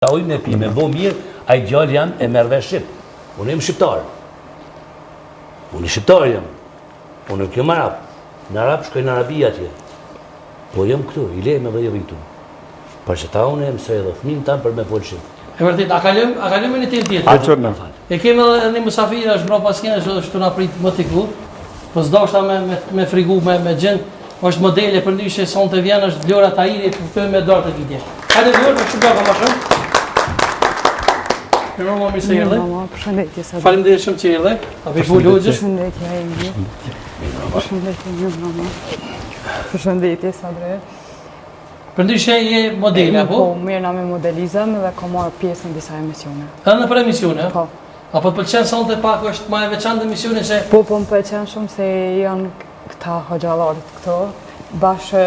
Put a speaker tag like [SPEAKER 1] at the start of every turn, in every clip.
[SPEAKER 1] Ta uj me pi, me bo mirë, a i gjallë jam e merve shqip. Unë jem shqiptar. Unë shqiptar jam. Unë nuk jem arab. Në arab shkoj në Arabi atje. Po jem këtu, i lejme dhe jemi këtu. Për që ta unë jem se edhe fëmin tamë për me folë shqip.
[SPEAKER 2] E vërtet, a kalëm e një tim tjetër?
[SPEAKER 3] A qërë në?
[SPEAKER 2] E kemi edhe një mësafirë, është bra paskene, është të prit më t'i ku. Po s'dashta me frigu, me gjend. është modele për ndryshe son të vjen, është Vlora Tahiri, përftoj me dorë të kitje. Hajde Vlora, për shumë ka ma shumë. Mama, mirë se erdhe.
[SPEAKER 4] Mama, përshëndetje sa.
[SPEAKER 2] Faleminderit shumë që erdhe. A vi fol hoxhë?
[SPEAKER 4] Përshëndetje Engi. Përshëndetje mama. Përshëndetje Sadre.
[SPEAKER 2] Për ndryshe je modele apo?
[SPEAKER 4] Po, mirë na me modelizëm dhe kam marrë pjesë në disa emisione.
[SPEAKER 2] Edhe në për emisione?
[SPEAKER 4] Po.
[SPEAKER 2] Apo të pëlqen sonte pak është më e veçantë emisione se?
[SPEAKER 4] Po, më pëlqen shumë se janë këta hoxhallarit këto. Bashkë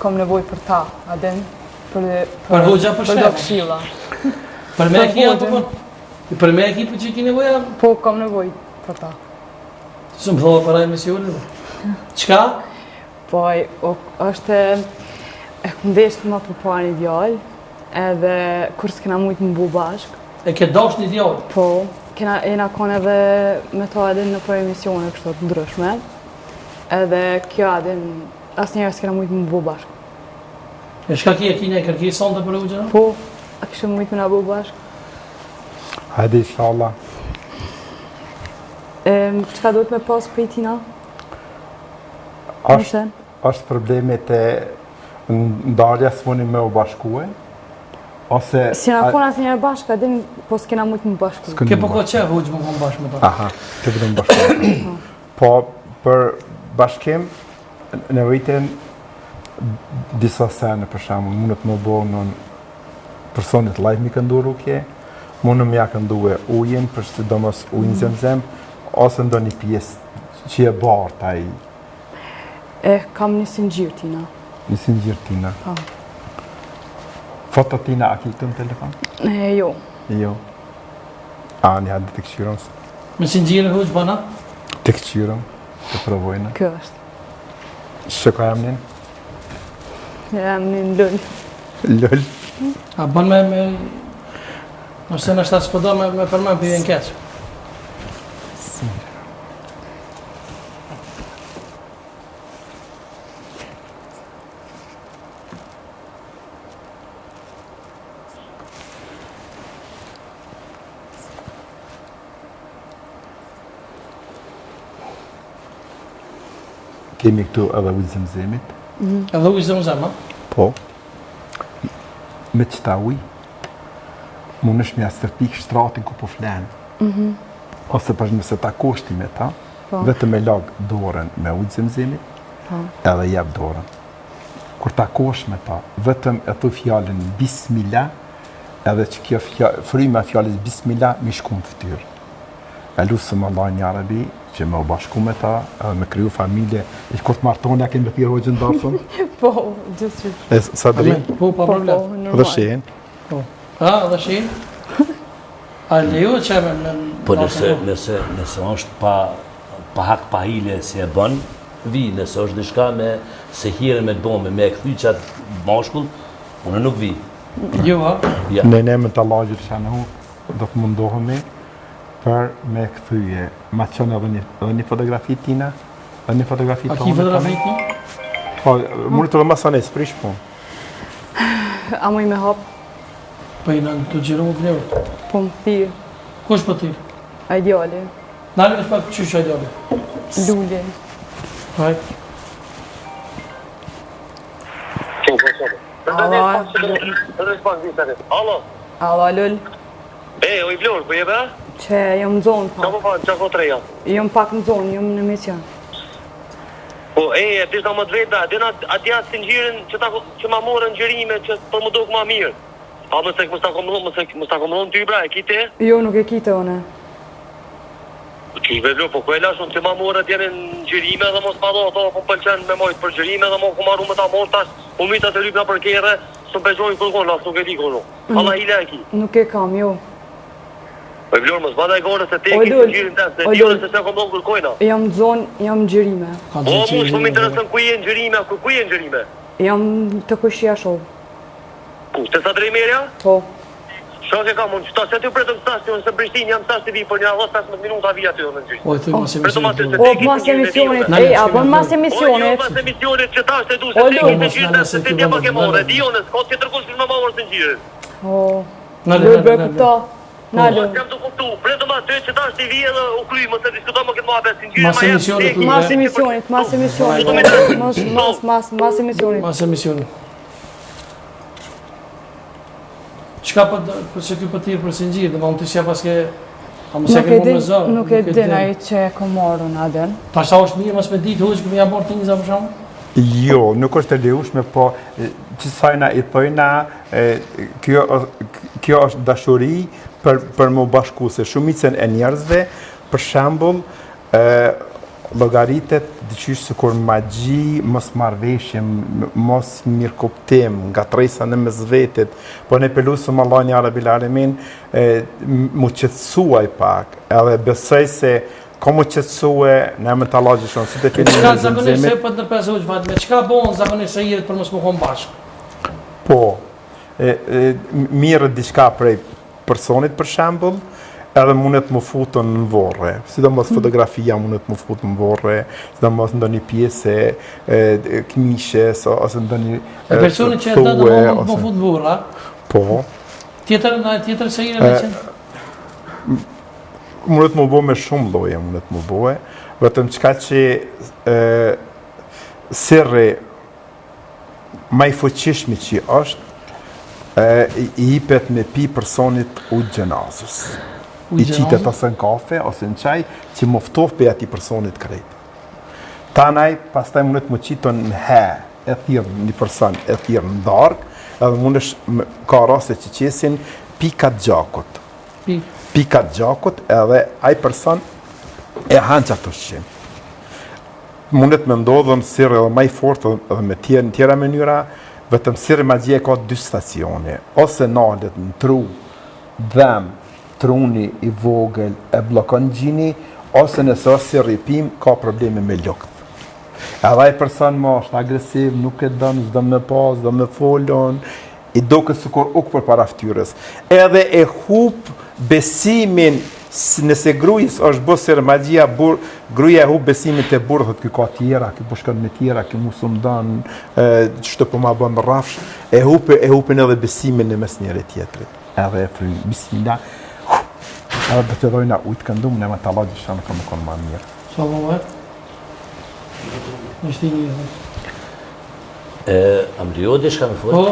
[SPEAKER 4] kam nevojë për ta, a din?
[SPEAKER 2] Për hoxha për
[SPEAKER 4] do këshilla.
[SPEAKER 2] Për me e ki apo po? Për me e ki për që ki nevoja?
[SPEAKER 4] Po, kam nevojë për ta.
[SPEAKER 2] Së më dhoa para emisione? Qka?
[SPEAKER 4] Po, është e këndeshtë ma për pa një djallë, edhe kur s'kena mujtë më bu bashkë.
[SPEAKER 2] E ke dash një djallë?
[SPEAKER 4] Po, jena konë edhe me ta edhe në për emisione kështë të ndryshme, edhe kjo edhe asë njerë s'kena mujtë më bu bashkë.
[SPEAKER 2] E shka ki e kine e kërki sonte për hoxha?
[SPEAKER 4] Po, a kështë mujtë më na bu bashkë.
[SPEAKER 3] Hajde inshallah.
[SPEAKER 4] Qëka duhet me pas për i tina?
[SPEAKER 3] Është problemet e ndarja s'moni me u bashkue, ose...
[SPEAKER 4] Si na kona asë njerë bashkë, adin, po s'kena mujtë më bashku.
[SPEAKER 2] Ke po ko që hoxhë më konë bashkë me ta?
[SPEAKER 3] Aha, të bëdëm bashkue. Po, për bashkim, në rritin disa sene për shamu, mundet më bo në personit live mi këndu rukje, mundë më ja këndu e ujin, për sidomos ujin zemzem, ose ndo një pjesë që e barta i...
[SPEAKER 4] Kam një singjirë tina.
[SPEAKER 3] Një singjirë tina.
[SPEAKER 4] Po.
[SPEAKER 3] Foto tina a ki këtu në telefon?
[SPEAKER 4] Jo.
[SPEAKER 3] Jo. A, një hadë të këshyron?
[SPEAKER 2] Me singjirë hoxhë bana?
[SPEAKER 3] Të këshyron, të provojnë.
[SPEAKER 4] Kjo është.
[SPEAKER 3] Shë ka jam njën?
[SPEAKER 4] Jam një lull.
[SPEAKER 3] Lull?
[SPEAKER 2] A ban me... Nështë në shta s'pëdo me përmen për vjen keqë.
[SPEAKER 3] Kemi këtu edhe ujë zemzemit.
[SPEAKER 2] Edhe ujë zemzem, a?
[SPEAKER 3] Po. Me qëta ujë, mund është me astërpik shtratin ku po flenë. Ose për nëse ta koshti me ta, vetëm me lagë dorën me ujë zemzemit, edhe jep dorën. Kur ta kosh me ta, vetëm e thu fjallin bismillah, edhe që kjo fryma fjallës bismillah, mi shku në ftyrë. E lusëm Allah një Arabi, që me u bashku me ta, edhe me kryu familje, e kur të martonja kemë me pjerë hoxhën darësën?
[SPEAKER 4] Po, gjithë që.
[SPEAKER 3] Sadri?
[SPEAKER 2] Po, pa problem.
[SPEAKER 3] Dhe shenë?
[SPEAKER 2] Po. A, dhe shenë? A lejo që e me...
[SPEAKER 1] Po nëse është pa hak pa hile si e bën, vi, nëse është dishka me se hire me të bombe, me e këthy qatë bashkull, unë nuk vi.
[SPEAKER 2] Jo, a?
[SPEAKER 1] Ja.
[SPEAKER 3] Ne me të lagjër që në hu, do të mundohemi për me këthyje. Ma të qënë edhe një fotografi tina, edhe një fotografi
[SPEAKER 2] A
[SPEAKER 3] tonë.
[SPEAKER 2] ki fotografi ti?
[SPEAKER 3] Po, mund të dhe masane, s'prish po.
[SPEAKER 4] A muj me hapë,
[SPEAKER 2] Po i në të gjiru më vlerë.
[SPEAKER 4] po më thirë,
[SPEAKER 2] Kush po t'irë?
[SPEAKER 4] a ideali,
[SPEAKER 2] Nalë është pak qysh a ideali?
[SPEAKER 4] lulli.
[SPEAKER 2] Hajt.
[SPEAKER 5] Alo,
[SPEAKER 4] Alo, lull,
[SPEAKER 5] o i Vlorë, po jebe?
[SPEAKER 4] që jam në zonë
[SPEAKER 5] Qa
[SPEAKER 4] pa.
[SPEAKER 5] po fanë, qa po të reja?
[SPEAKER 4] Jam pak në zonë, jam në mision.
[SPEAKER 5] Po, e disa më të veta, dina atja singjirën që ma morën gjërime që për më duk ma mirë. A mëse më sta komëllon ty, bra, e kite?
[SPEAKER 4] Jo, nuk e kite one.
[SPEAKER 5] Që i Vlorë, po ku e lashun që ma morët jene në gjërime dhe mos pa do ato, po pëlqen me mojtë për gjërime dhe mo ku marru me ta morë tash, u mita të lypna për kere, së më pejgjojnë kërkon, las nuk e di kërkon. Allah i le e ki.
[SPEAKER 4] Nuk e kam, jo.
[SPEAKER 5] Po i Vlorë, mos bada e gore se te e
[SPEAKER 4] O,
[SPEAKER 5] ki
[SPEAKER 4] Lul,
[SPEAKER 5] singjirën te, se
[SPEAKER 4] o,
[SPEAKER 5] ti
[SPEAKER 4] Lul.
[SPEAKER 5] se se komëllon kërkojna.
[SPEAKER 4] Jam në zonë, jam në gjërime.
[SPEAKER 5] Po, mu shpo më interesën ku jenë gjërime, ku jenë gjërime?
[SPEAKER 4] Jam të kushia shohë.
[SPEAKER 5] Ku, të sa drejmerja?
[SPEAKER 4] Po,
[SPEAKER 5] Qa që ka mund qëta, se ty pretëm stash të unë se Prishtinë jam stash të vi për një 15 minuta vi aty në gjysh.
[SPEAKER 2] O, e thuj mas emisionit.
[SPEAKER 4] O, mas emisionit, apo mas emisionit.
[SPEAKER 5] Mas emisionit që tash të du se te këtë gjysh se ti tjema ke more, di jonës, ka që tërkush në më orë të gjysh.
[SPEAKER 4] O, lërë bërë këpta, në lërë.
[SPEAKER 5] Jam të kuptu, pretëm aty që tash të vi edhe u kry, më se diskuta më këtë më apes të gjysh.
[SPEAKER 2] Mas emisionit.
[SPEAKER 4] Mas emisionit, mas emisionit.
[SPEAKER 2] Mas emisionit. Qka për që kjo për tirë për singjirë, dhe më të shja paske, a më se ke mund me zorë.
[SPEAKER 4] Nuk e din ai që e kom marrë në adën.
[SPEAKER 2] Ta shta është mirë, mësë me ditë hoqë, këmë jam bërë të njëza për shumë?
[SPEAKER 3] Jo, nuk është e lejushme, po që sajna i thojna, kjo është dashuri për më bashku, se shumicën e njerëzve, për shembull, llogaritet diqysh se kur magji, mos marrveshje, mos mirëkuptim, nga tresa në mes vetit, po ne pelusëm Allah një Arabil Alemin, mu qetësuaj pak, edhe besoj se ka mu qetësue në emën të Allah Gjishon, si të fini
[SPEAKER 2] Qka zakonisht se për të nërpesë hoqë, me qka bonë zakonisht se jirët për mos më konë bashkë?
[SPEAKER 3] Po, mirë diçka prej personit për shembull, edhe mundet më futën në vorre, sidomos fotografia mundet më futën në vorre, sidomos ndonjë pjesë këmishes, ose ndonjë
[SPEAKER 2] E personi që e të do më futë në vorra?
[SPEAKER 3] Po.
[SPEAKER 2] Tjetër se jire me qenë?
[SPEAKER 3] Mundet më bo me shumë lloje, mundet më boje, vetëm qka që sirri ma i fuqishmi që është, i hipet me pi personit u gjenazës. I qitet ose në kafe, ose në qaj, që moftof për ati personit krejt. Tanaj, pastaj mundet më qitën në he, e thirë një person, e thirë në dark, edhe mundesh ka raste që qesin pikat gjakut. Pikat gjakut, edhe aj person e hanë që ato shqim. Mundet me ndodhën sirë edhe maj fort edhe me tjera mënyra, vetëm sirë ma gje ka 2 stacione, ose nalet në tru, dhem, truni i vogël e blokon gjini, ose nëse është si rripim, ka probleme me lukët. Edhe ai person më është agresiv, nuk e dënë, s'do me pas, s'do me folon, i do këtë sikur uk për para ftyrës. Edhe e hup besimin, nëse grujës është bërë sirë magjia, gruja e hup besimin të burë, thëtë ka tjera, kjo po shkën me tjera, kjo mu së më danë, qështë po ma bënë rafsh, e hupin edhe besimin në mes njëri tjetërit. Edhe e frynë, bismillah, edhe dhe të dojna ujtë këndum, në më të Allah gjithë në këmë konë ma mirë.
[SPEAKER 2] Sa më vetë? Në shti një.
[SPEAKER 1] Amriodi shka me fort?
[SPEAKER 2] Po?